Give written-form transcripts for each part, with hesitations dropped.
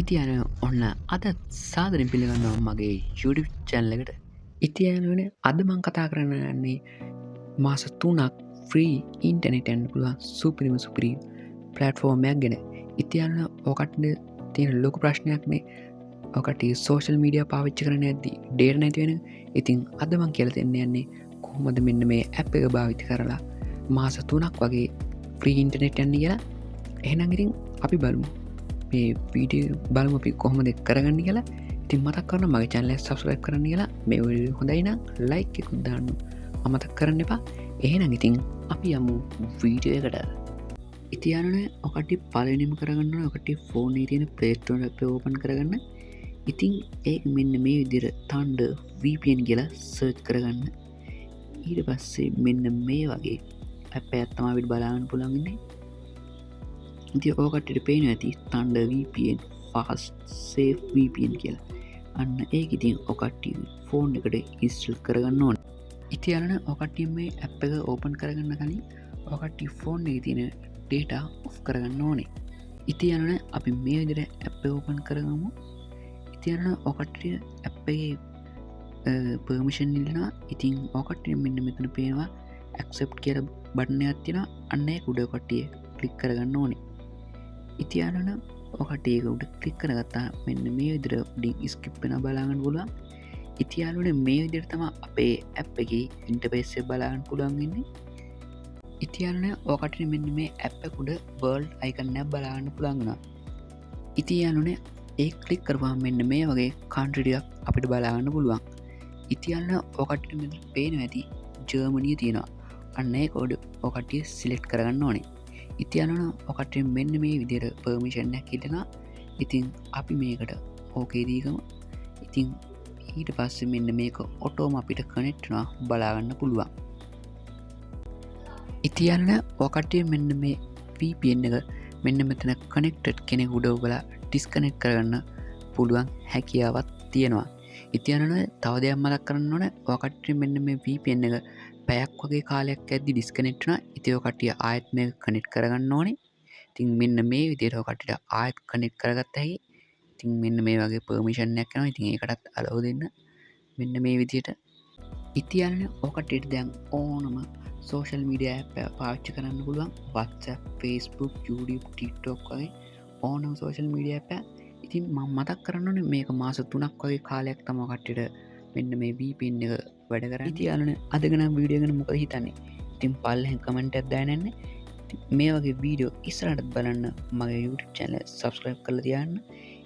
ඉතියන ඔන්න අද සාදරෙන් පිළිගන්නවා මගේ YouTube චැනලකට. ඉතියනුවන අද මං කතා කරන්න යන්නේ මාස 3ක් ෆ්‍රී ඉන්ටනෙටන් පුළුවන් සුපිරි පලට්ෆෝර්මයක් ගැන. ඉතියන්න ඕකට තියෙන ලොක ප්‍රශ්නයක්නේ ඕකට සෝෂල් මීඩිය පාවිච්චි කරන ඇද ඩේර නැතිවෙන. ඉතින් අදමං කියල දෙන්න යන්නේ කොහොමද මෙන්න මේ ඇප් එක භාවිත කරලා මාස 3ක් වගේ ෆ්‍රී ඉන්ටනෙට් යන්න කියලා. එහෙනම් ඉතින් අපි බලමු මේ වීඩිය බලම අපි කොහොමද කරගන්න කියලා. ඉතින් මතක් කරන මගේ චැනල සබස්ක්‍රයිබ් කරන්න කියලා. මේ හොඳයිනම් ලයික් එකකුත් දාන්න අමතක් කරන්න එපා. එහෙනම් ඉතින් අපි යමු වීඩියෝ එකට. ඉතියානන ඔකට පලනිම කරගන්න ඔකට ෆෝන් තියෙන ප්ලේස්ටෝර් ඇප් ඕපන් කරගන්න. ඉතින් ඒ මෙන්න මේ විදිර තන්ඩ VPN කියලා සර්ච් කරගන්න. ඊට පස්සේ මෙන්න මේ වගේ ඇප ඇත්තමාවිට බලාගන්න පුළන්ගන්නේ. ඉති ඕකටට පේන ඇති තන්ඩ VPN ෆාස්ට් සේෆ් VPN කියලා. අන්න ඒක ඉතින් ඔකට ෆෝන් එකට ඉස්ටල් කරගන්න ඕන. ඉතියරන ඔකටින් මේ ඇප් එක ඕපන් කරගන්න කලින් ඔකට ෆෝන් එක තියෙන ඩේට ඔෆ් කරගන්න ඕනේ. ඉතියරන අපි මේ විදිර ඇප් ඕපන් කරගමු. ඉතියරන ඔකට ඇප්ගේ පර්මිෂන් ඉල්ලනවා. ඉතින් ඕකට මෙන්න මෙතන පේනවා ඇක්සප් කියල බට්නය ඇත්තින අන්නේ කුඩ කොටිය කලික් කරගන්න ඕනේ. ඉතියානන ඔකට ඒක උඩ කලික් කරගත්තා මෙන්න මේ විදිර ඩිං ස්කිප්පෙන බලාගන්න පුළුවන්. ඉතියාලුන මේ විදිර තම අපේ ඇප් එක ඉන්ටපේස්සේ බලාගන්න පුළුවන්ගන්නේ. ඉතියාලන ඕකට මෙන්න මේ ඇප්කුඩ බර්ල්් අයිකන්න බලාගන්න පුළන්ගුණා. ඉතියාලුන ඒ කලික් කරවා මෙන්න මේ වගේ කාන්ට්‍රඩියක් අපිට බලාගන්න පුළුවන්. ඉතියල්න්න ඕකට මෙ පේන ඇති ජර්මනිය තියෙනවා. අන්නේ කෝඩ් ඕකටිය සිලෙක්් කරගන්න ඕනේ. ඉතියනන ඔකට මෙන්න මේ විදිර පර්මිෂණයක් හිටෙන. ඉතින් අපි මේකට ඕකේදීකම ඉතින් ඊට පස්ස මෙන්න මේක ඔටෝම අපිට කනෙට්නා බලාගන්න පුළුවන්. ඉතියන්න ඕකටය මෙන්න මේ VPN එක මෙන්න මෙතන කනෙක්ටඩ් කෙනෙ උඩව බලා ඩිස්කනෙට් කරගන්න පුළුවන් හැකියාවත් තියෙනවා. ඉතියනන තව දෙයක් මලක් කරන්න ඕන ඕකට මෙන්න මේ VPN එක පැයක් වගේ කාලයක් ඇදදි ඩිස්කනෙට්න ඉතියෝකටිය ආයත් මේ කනෙට් කරගන්න ඕනේ. තින් මෙන්න මේ විදිරෝකටට ආයත් කනෙට් කරගත් හැකි. තින් මෙන්න මේ වගේ පර්මිෂණයක් යනවා. ඉතින් ඒකටත් අලෝ දෙන්න මෙන්න මේ විදියට. ඉතියන්න ඕකටට දැන් ඕනම සෝෂල් මීඩිය පාච්චි කරන්න පුළුවන්. WhatsApp, Facebook, YouTube, TikTok වගේ ඕනම සෝෂල් මීඩිය ඇප. ඉතින් මතක් කරන්න මේක මාස 3ක් වගේ කාලයක් තමකටට මෙන්න මේ VPN එක වැඩ කර. ඉතියාලන අදගන වීඩියගෙන මොක හිතන්නේ. ඉතින් පල්ලහෙන් කමෙන්ට් ඇදදානන්න මේ වගේ වීඩියෝ ඉස්රටත් බලන්න මගේ YouTube චැනල සබස්ක්‍රයිබ් කළ තියන්න.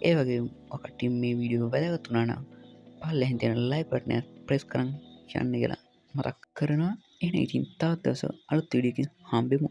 ඒ වගේ ඔකටින් මේ වීඩියෝ වැදගත්තුනාන පල්ලහෙන් තියෙන ලයි පටනය ප්‍රෙස් කරන්න යන්න කියලා මතක් කරනවා. එන ඉතින් තාත්තස අලුත් විඩියකින් හම්බෙමු.